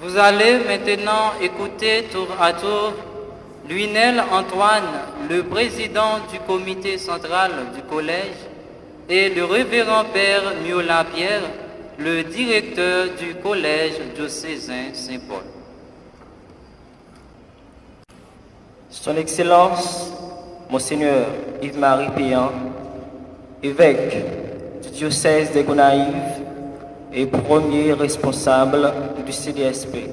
Vous allez maintenant écouter tour à tour Lionel Antoine, le président du comité central du collège, et le révérend père Miola Pierre, le directeur du collège diocésain Saint-Paul. Son Excellence, Monseigneur Yves-Marie Péan, évêque du diocèse des Gonaïves et premier responsable du CDSP.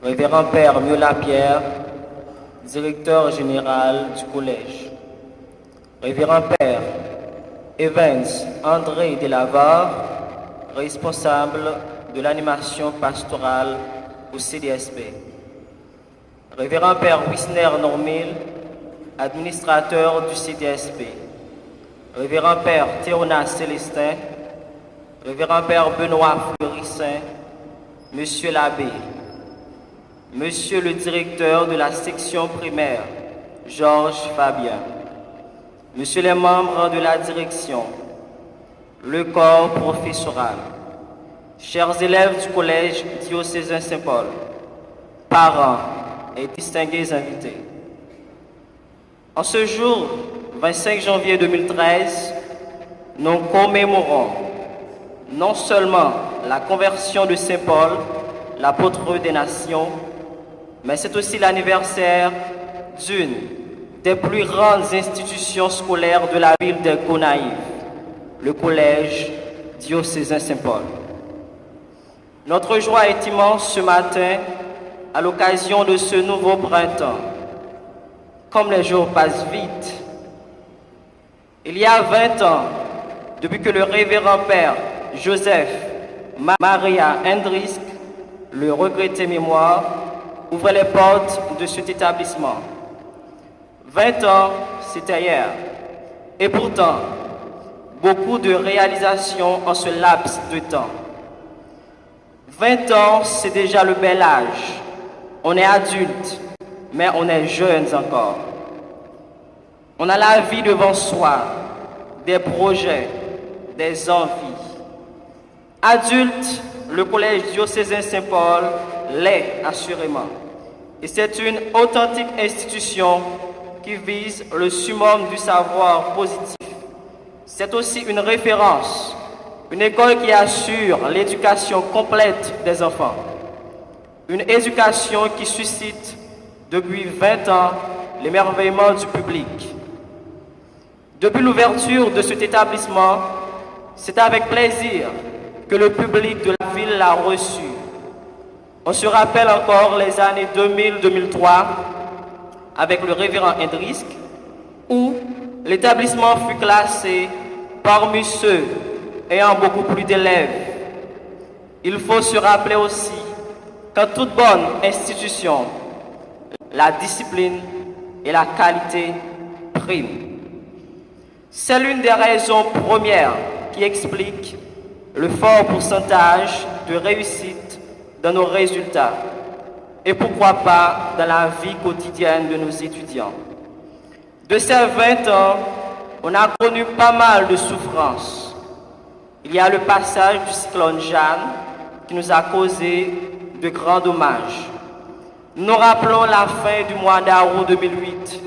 Révérend Père Miola Pierre, directeur général du collège. Révérend Père Evans André Delavar, responsable de l'animation pastorale au CDSP. Révérend Père Wisner Normil, administrateur du CDSP. Révérend Père Théonas Célestin, Révérend Père Benoît Fleurissin, Monsieur l'abbé, Monsieur le directeur de la section primaire, Georges Fabien, Monsieur les membres de la direction, le corps professoral, chers élèves du collège diocésain Saint-Paul, parents et distingués invités. En ce jour, 25 janvier 2013, nous commémorons non seulement la conversion de Saint Paul, l'apôtre des nations, mais c'est aussi l'anniversaire d'une des plus grandes institutions scolaires de la ville de Gonaïves, le collège diocésain Saint-Paul. Notre joie est immense ce matin à l'occasion de ce nouveau printemps. Comme les jours passent vite, il y a 20 ans, depuis que le révérend Père Joseph Maria Hendrisk, le regretté mémoire, ouvrait les portes de cet établissement. 20 ans, c'était hier. Et pourtant, beaucoup de réalisations en ce laps de temps. 20 ans, c'est déjà le bel âge. On est adulte, mais on est jeunes encore. On a la vie devant soi, des projets, des envies. Adulte, le collège diocésain Saint-Paul l'est assurément. Et c'est une authentique institution qui vise le summum du savoir positif. C'est aussi une référence, une école qui assure l'éducation complète des enfants. Une éducation qui suscite depuis 20 ans l'émerveillement du public. Depuis l'ouverture de cet établissement, c'est avec plaisir que le public de la ville l'a reçu. On se rappelle encore les années 2000-2003 avec le révérend Hendrisk, où l'établissement fut classé parmi ceux ayant beaucoup plus d'élèves. Il faut se rappeler aussi qu'en toute bonne institution, la discipline et la qualité priment. C'est l'une des raisons premières qui explique le fort pourcentage de réussite dans nos résultats et pourquoi pas dans la vie quotidienne de nos étudiants. De ces 20 ans, on a connu pas mal de souffrances. Il y a le passage du cyclone Jeanne qui nous a causé de grands dommages. Nous rappelons la fin du mois d'août 2008.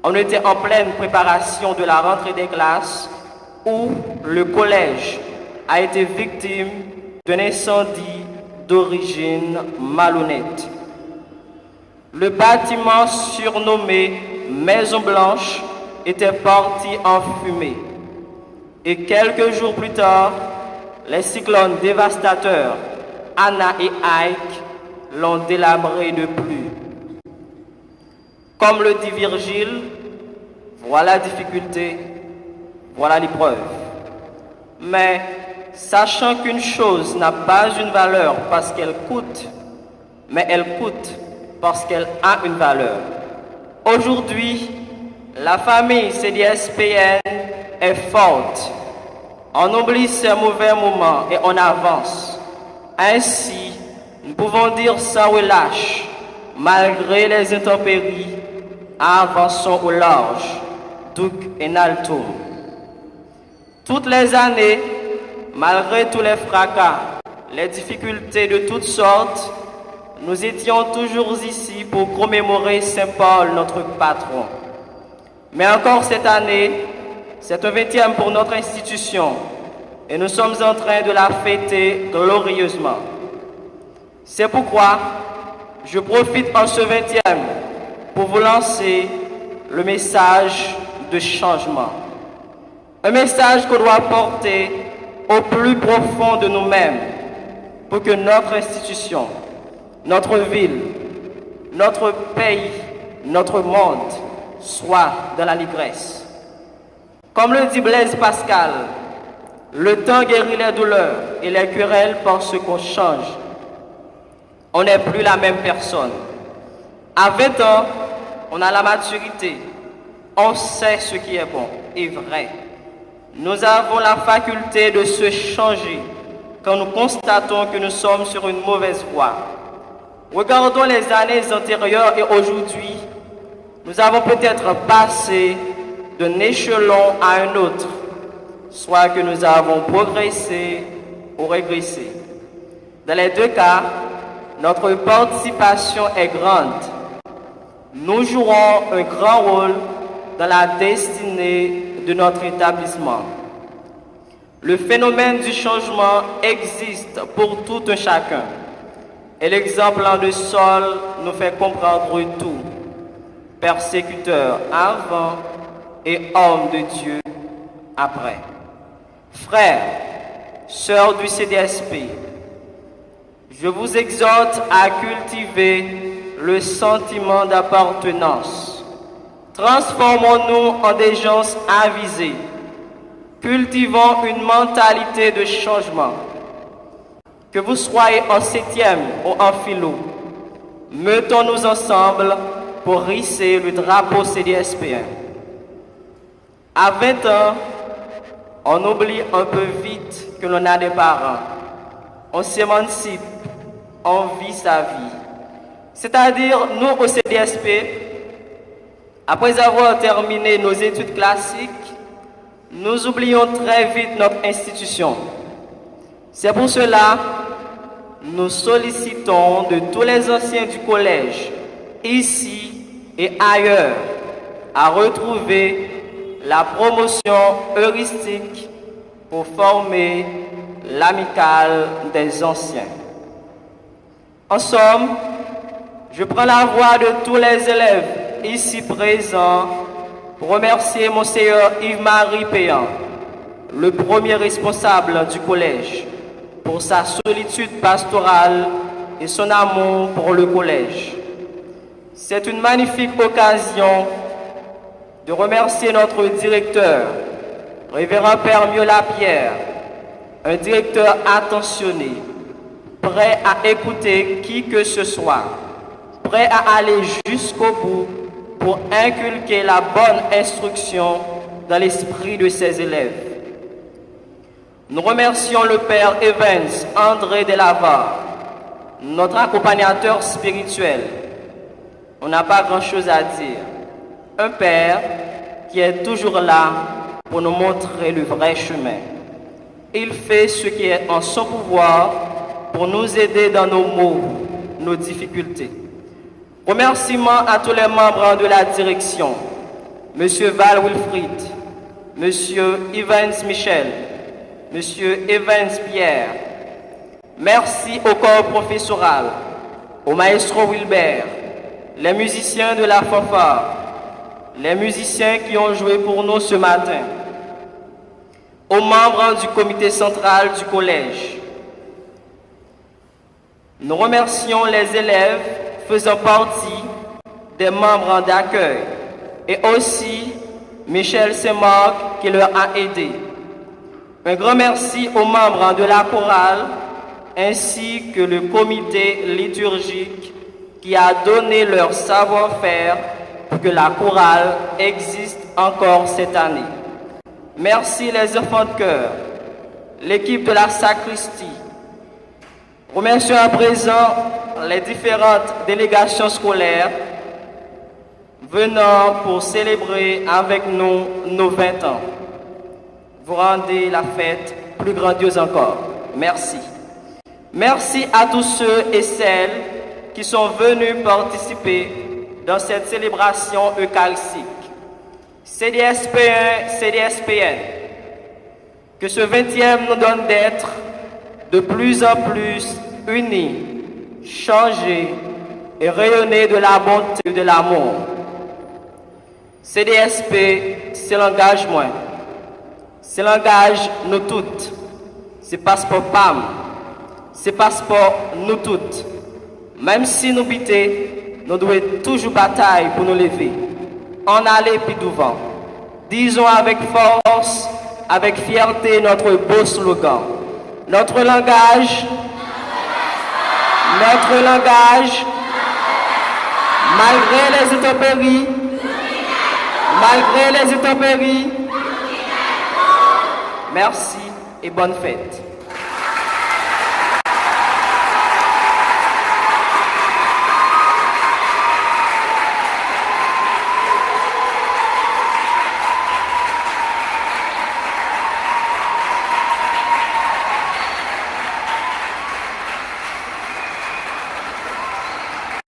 On était en pleine préparation de la rentrée des classes où le collège a été victime d'un incendie d'origine malhonnête. Le bâtiment surnommé Maison Blanche était parti en fumée. Et quelques jours plus tard, les cyclones dévastateurs Anna et Ike l'ont délabré de pluie. Comme le dit Virgile, voilà la difficulté, voilà l'épreuve. Mais sachant qu'une chose n'a pas une valeur parce qu'elle coûte, mais elle coûte parce qu'elle a une valeur. Aujourd'hui, la famille CDSPN est forte. On oublie ces mauvais moments et on avance. Ainsi, nous pouvons dire sans relâche, malgré les intempéries, avançons au large, duc et altum. Toutes les années, malgré tous les fracas, les difficultés de toutes sortes, nous étions toujours ici pour commémorer Saint Paul, notre patron. Mais encore cette année, c'est un 20e pour notre institution et nous sommes en train de la fêter glorieusement. C'est pourquoi je profite en ce 20e pour vous lancer le message de changement. Un message qu'on doit porter au plus profond de nous-mêmes pour que notre institution, notre ville, notre pays, notre monde soit dans la ligresse. Comme le dit Blaise Pascal, le temps guérit les douleurs et les querelles parce qu'on change. On n'est plus la même personne. À 20 ans, on a la maturité. On sait ce qui est bon et vrai. Nous avons la faculté de se changer quand nous constatons que nous sommes sur une mauvaise voie. Regardons les années antérieures et aujourd'hui, nous avons peut-être passé d'un échelon à un autre, soit que nous avons progressé ou régressé. Dans les deux cas, notre participation est grande. Nous jouerons un grand rôle dans la destinée de notre établissement. Le phénomène du changement existe pour tout un chacun. Et l'exemple de Saul nous fait comprendre tout. Persécuteur avant et homme de Dieu après. Frères, sœurs du CDSP, je vous exhorte à cultiver le sentiment d'appartenance. Transformons-nous en des gens avisés. Cultivons une mentalité de changement. Que vous soyez en 7e ou en philo, mettons-nous ensemble pour hisser le drapeau CDSP1. À 20 ans, on oublie un peu vite que l'on a des parents. On s'émancipe, on vit sa vie. C'est-à-dire, nous au CDSP, après avoir terminé nos études classiques, nous oublions très vite notre institution. C'est pour cela que nous sollicitons de tous les anciens du collège, ici et ailleurs, à retrouver la promotion heuristique pour former l'amicale des anciens. En somme, je prends la voix de tous les élèves ici présents pour remercier Monseigneur Yves-Marie Péan, le premier responsable du collège, pour sa solitude pastorale et son amour pour le collège. C'est une magnifique occasion de remercier notre directeur, Révérend Père Miola Pierre, un directeur attentionné, prêt à écouter qui que ce soit, prêt à aller jusqu'au bout pour inculquer la bonne instruction dans l'esprit de ses élèves. Nous remercions le Père Evans André Delavar, notre accompagnateur spirituel. On n'a pas grand-chose à dire. Un Père qui est toujours là pour nous montrer le vrai chemin. Il fait ce qui est en son pouvoir pour nous aider dans nos maux, nos difficultés. Remerciements à tous les membres de la direction, M. Val Wilfried, M. Evans Michel, M. Evans Pierre. Merci au corps professoral, au maestro Wilbert, les musiciens de la fanfare, les musiciens qui ont joué pour nous ce matin, aux membres du comité central du collège. Nous remercions les élèves faisant partie des membres d'accueil et aussi Michel Saint-Marc qui leur a aidé. Un grand merci aux membres de la chorale ainsi que le comité liturgique qui a donné leur savoir-faire pour que la chorale existe encore cette année. Merci les enfants de chœur, l'équipe de la sacristie. Remercions à présent les différentes délégations scolaires venant pour célébrer avec nous nos 20 ans. Vous rendez la fête plus grandiose encore. Merci. Merci à tous ceux et celles qui sont venus participer dans cette célébration eucharistique. CDSP1, CDSPN, que ce 20e nous donne d'être de plus en plus unis, changés et rayonnés de la bonté et de l'amour. CDSP, c'est l'engagement. C'est l'engagement nous toutes. C'est passeport PAM. C'est passeport nous toutes. Même si nous butons, nous devons toujours batailler pour nous lever. En aller puis devant. Disons avec force, avec fierté notre beau slogan. Notre langage, malgré les intempéries, merci et bonne fête.